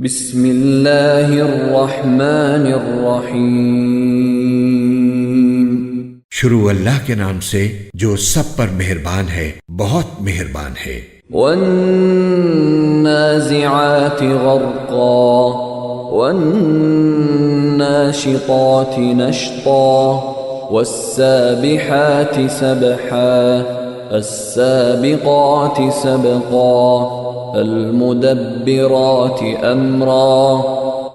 بسم اللہ الرحمن الرحیم۔ شروع اللہ کے نام سے جو سب پر مہربان ہے، بہت مہربان ہے۔ والنازعات غرقا والناشطات نشطا والسابحات سبحا السابقات سبقا المدبرات امرا۔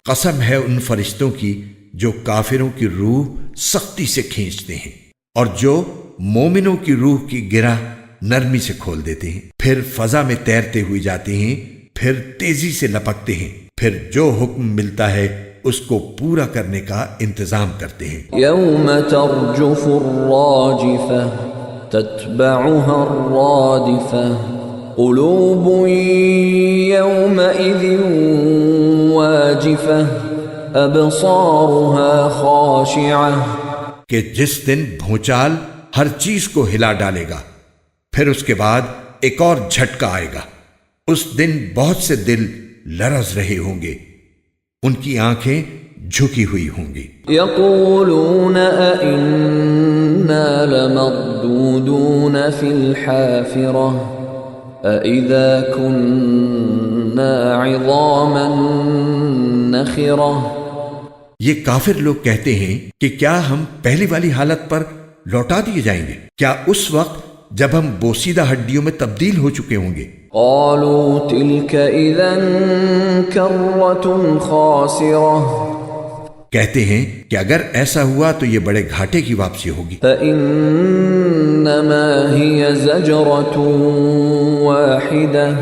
قسم ہے ان فرشتوں کی جو کافروں کی روح سختی سے کھینچتے ہیں اور جو مومنوں کی روح کی گرہ نرمی سے کھول دیتے ہیں، پھر فضا میں تیرتے ہوئے جاتے ہیں، پھر تیزی سے لپکتے ہیں، پھر جو حکم ملتا ہے اس کو پورا کرنے کا انتظام کرتے ہیں۔ یوم ترجف الراجفہ تتبعها الرادفہ قلوب یومئذ واجفہ ابصارها خاشعہ۔ کہ جس دن بھونچال ہر چیز کو ہلا ڈالے گا، پھر اس کے بعد ایک اور جھٹکا آئے گا، اس دن بہت سے دل لرز رہے ہوں گے، ان کی آنکھیں جھکی ہوئی ہوں گی۔ یقولون ائنا لمردودون فی الحافرہ اذا كنا عظاما نخرہ۔ یہ کافر لوگ کہتے ہیں کہ کیا ہم پہلی والی حالت پر لوٹا دیے جائیں گے؟ کیا اس وقت جب ہم بوسیدہ ہڈیوں میں تبدیل ہو چکے ہوں گے؟ قالوا تلك اذا کرۃ خاسرہ۔ کہتے ہیں کہ اگر ایسا ہوا تو یہ بڑے گھاٹے کی واپسی ہوگی۔ فإنما هي زجرة واحدة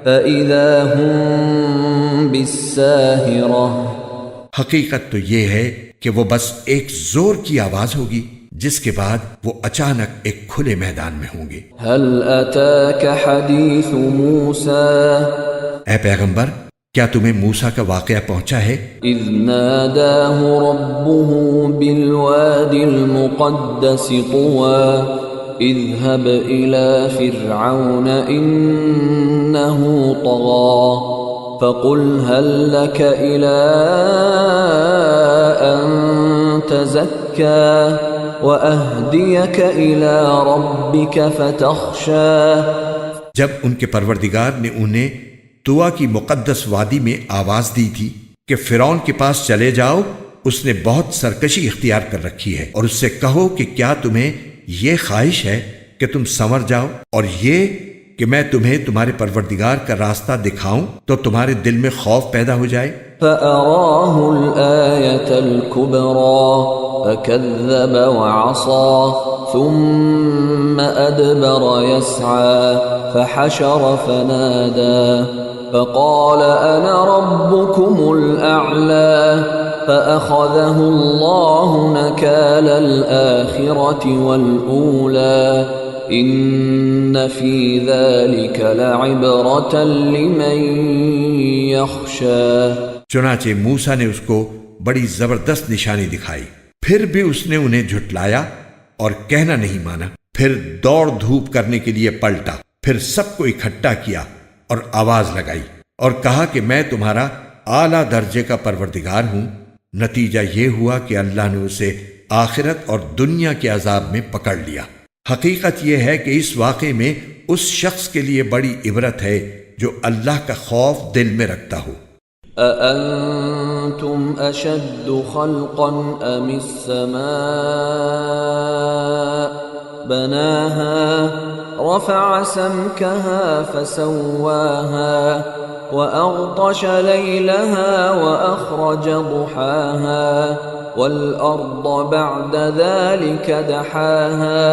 فإذا هم بالساہرة۔ حقیقت تو یہ ہے کہ وہ بس ایک زور کی آواز ہوگی جس کے بعد وہ اچانک ایک کھلے میدان میں ہوں گے۔ هل أتاك حدیث موسیٰ۔ اے پیغمبر، کیا تمہیں موسیٰ کا واقعہ پہنچا ہے؟ اذ ناداہ ربہ بالوادی المقدس طوى اذهب إلى فرعون إنه طغى فقل هل لك إلى أن تزكى وأهديك إلى ربك فتخشى۔ جب ان کے پروردگار نے انہیں طویٰ کی مقدس وادی میں آواز دی تھی کہ فرعون کے پاس چلے جاؤ، اس نے بہت سرکشی اختیار کر رکھی ہے، اور اس سے کہو کہ کیا تمہیں یہ خواہش ہے کہ تم سنور جاؤ، اور یہ کہ میں تمہیں تمہارے پروردگار کا راستہ دکھاؤں تو تمہارے دل میں خوف پیدا ہو جائے۔ فَأَرَاهُ الْآيَةَ الْكُبْرَى فَكَذَّبَ وَعَصَى ثُمَّ أَدْبَرَ يَسْعَى فَحَشَرَ فَنَادَى فَقَالَ أَنَا رَبُّكُمُ الْأَعْلَى فَأَخَذَهُ اللَّهُ نَكَالَ الْآخِرَةِ وَالْأُولَى إِنَّ فِي ذَلِكَ لَعِبْرَةً لِمَن يَخْشَى۔ چنانچہ موسیٰ نے اس کو بڑی زبردست نشانی دکھائی، پھر بھی اس نے انہیں جھٹلایا اور کہنا نہیں مانا، پھر دوڑ دھوپ کرنے کے لیے پلٹا، پھر سب کو اکٹھا کیا اور آواز لگائی اور کہا کہ میں تمہارا اعلیٰ درجے کا پروردگار ہوں۔ نتیجہ یہ ہوا کہ اللہ نے اسے آخرت اور دنیا کے عذاب میں پکڑ لیا۔ حقیقت یہ ہے کہ اس واقعے میں اس شخص کے لیے بڑی عبرت ہے جو اللہ کا خوف دل میں رکھتا ہو۔ أَأَنْتُمْ أَشَدُّ خَلْقًا أَمِ السَّمَاءُ بَنَاهَا رَفَعَ سَمْكَهَا فَسَوَّاهَا وَأَغْطَشَ لَيْلَهَا وَأَخْرَجَ ضُحَاهَا وَالْأَرْضَ بَعْدَ ذَلِكَ دَحَاهَا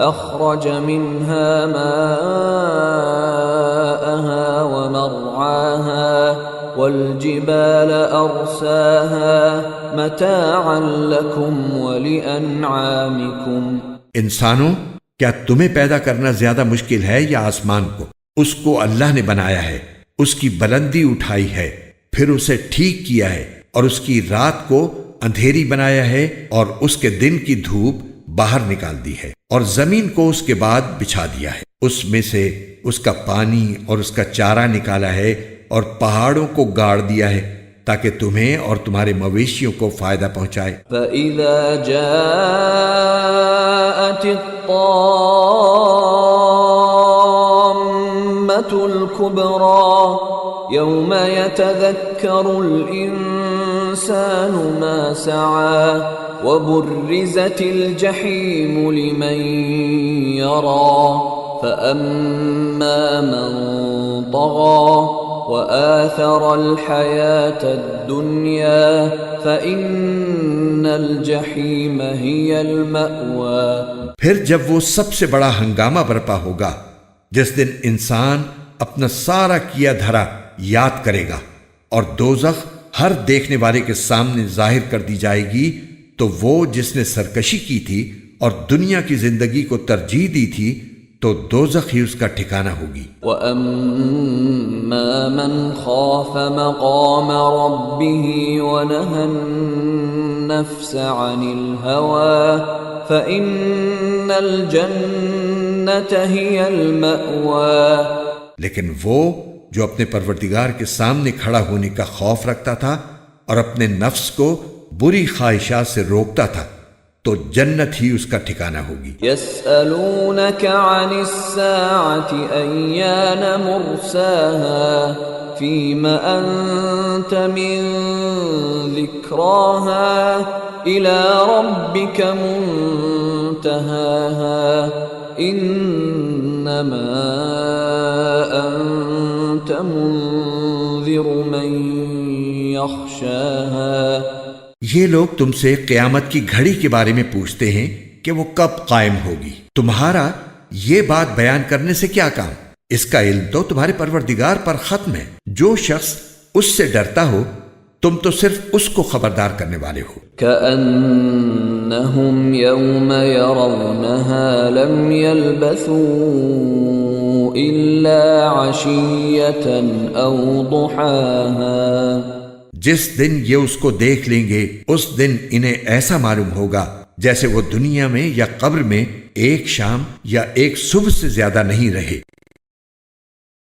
أَخْرَجَ مِنْهَا مَاءَهَا وَمَرْعَاهَا وَالْجِبَالَ أَرْسَاهَا مَتَاعًا لَكُمْ وَلِأَنْعَامِكُمْ۔ انسانوں، کیا تمہیں پیدا کرنا زیادہ مشکل ہے یا آسمان کو؟ اس کو اللہ نے بنایا ہے، اس کی بلندی اٹھائی ہے، پھر اسے ٹھیک کیا ہے، اور اس کی رات کو اندھیری بنایا ہے اور اس کے دن کی دھوپ باہر نکال دی ہے، اور زمین کو اس کے بعد بچھا دیا ہے، اس میں سے اس کا پانی اور اس کا چارہ نکالا ہے اور پہاڑوں کو گاڑ دیا ہے تاکہ تمہیں اور تمہارے مویشیوں کو فائدہ پہنچائے۔ فَإِذَا جَاءَتِ الطَّامَّةُ الْكُبْرَى يَوْمَ يَتَذَكَّرُ الْإِنسَانُ مَا سَعَى وَبُرِّزَتِ الْجَحِيمُ لِمَنْ يَرَى فَأَمَّا مَنْ طَغَى وَآثَرَ الْحَيَاةَ الدُّنْيَا فَإِنَّ الْجَحِيمَ هِيَ الْمَأْوَى۔ پھر جب وہ سب سے بڑا ہنگامہ برپا ہوگا جس دن انسان اپنا سارا کیا دھرا یاد کرے گا اور دوزخ ہر دیکھنے والے کے سامنے ظاہر کر دی جائے گی، تو وہ جس نے سرکشی کی تھی اور دنیا کی زندگی کو ترجیح دی تھی تو دوزخ ہی اس کا ٹھکانہ ہوگی۔ وَأَمَّا مَنْ خَافَ مَقَامَ رَبِّهِ وَنَهَى النَّفْسَ عَنِ الْهَوَى فَإِنَّ الْجَنَّةَ هِيَ الْمَأْوَى۔ لیکن وہ جو اپنے پروردگار کے سامنے کھڑا ہونے کا خوف رکھتا تھا اور اپنے نفس کو بری خواہشات سے روکتا تھا تو جنت ہی اس کا ٹھکانہ ہوگی۔ يَسْأَلُونَكَ عَنِ السَّاعَةِ أَيَّانَ مُرْسَاهَا فِيمَ أَنْتَ مِنْ ذِكْرَاهَا إِلَى رَبِّكَ مُنْتَهَاهَا إِنَّمَا أَنْتَ مُنْذِرُ مَنْ يَخْشَاهَا۔ یہ لوگ تم سے قیامت کی گھڑی کے بارے میں پوچھتے ہیں کہ وہ کب قائم ہوگی، تمہارا یہ بات بیان کرنے سے کیا کام؟ اس کا علم تو تمہارے پروردگار پر ختم ہے۔ جو شخص اس سے ڈرتا ہو تم تو صرف اس کو خبردار کرنے والے ہو۔ كَأَنَّهُمْ يَوْمَ يَرَوْنَهَا لَمْ يَلْبَثُوا إِلَّا عَشِيَّةً أَوْ ضُحَاهَا۔ جس دن یہ اس کو دیکھ لیں گے اس دن انہیں ایسا معلوم ہوگا جیسے وہ دنیا میں یا قبر میں ایک شام یا ایک صبح سے زیادہ نہیں رہے۔